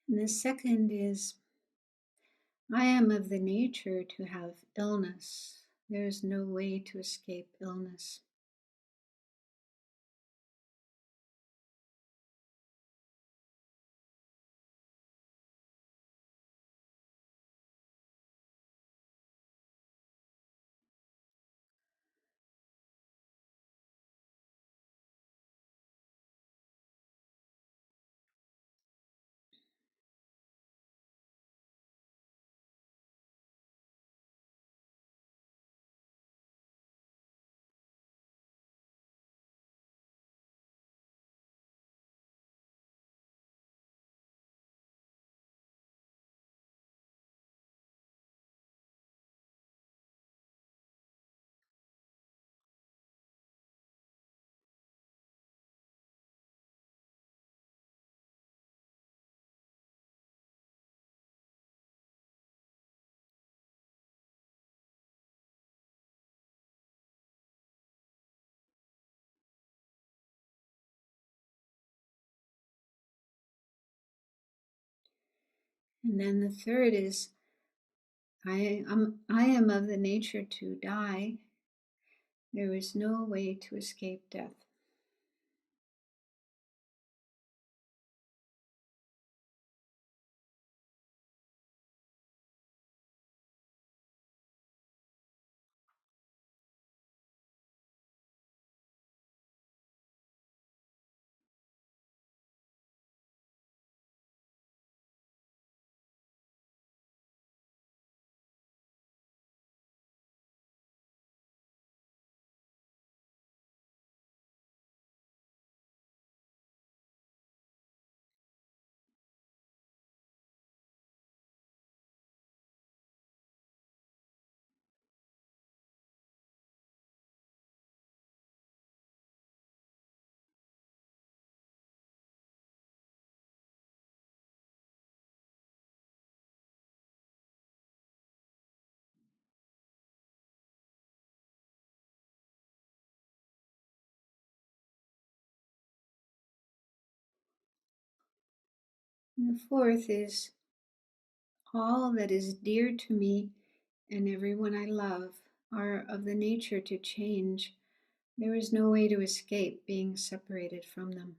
And the second is, I am of the nature to have illness. There is no way to escape illness. And then the third is, I am of the nature to die. There is no way to escape death. And the fourth is, all that is dear to me and everyone I love are of the nature to change. There is no way to escape being separated from them.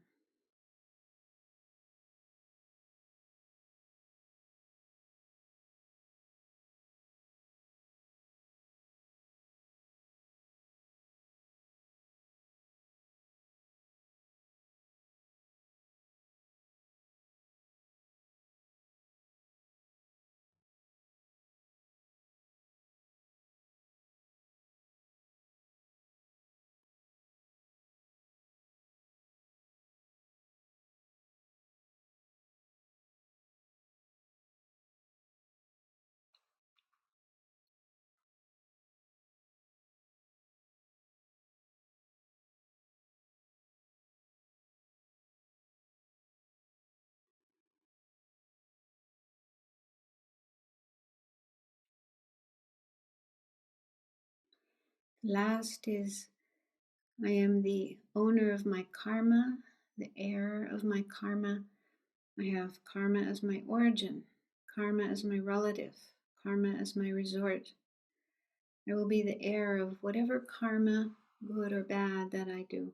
Last is, I am the owner of my karma, the heir of my karma. I have karma as my origin, karma as my relative, karma as my resort. I will be the heir of whatever karma, good or bad, that I do.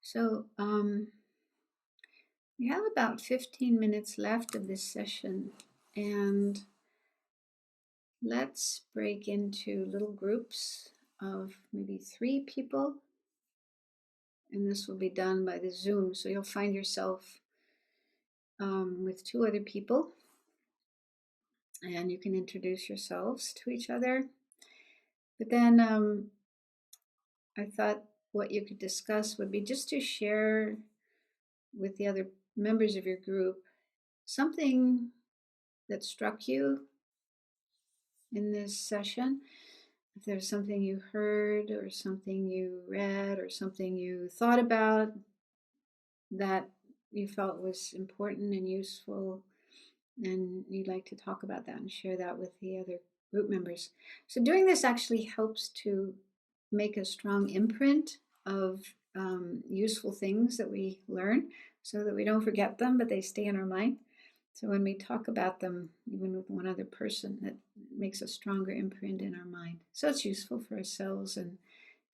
So, we have about 15 minutes left of this session, and let's break into little groups of maybe 3 people, and this will be done by the Zoom. So you'll find yourself with 2 other people, and you can introduce yourselves to each other. But then I thought what you could discuss would be just to share with the other members of your group something that struck you in this session. If there's something you heard or something you read or something you thought about that you felt was important and useful, and you'd like to talk about that and share that with the other group members. So doing this actually helps to make a strong imprint of useful things that we learn so that we don't forget them, but they stay in our mind. So when we talk about them, even with one other person, that makes a stronger imprint in our mind. So it's useful for ourselves and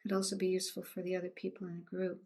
could also be useful for the other people in the group.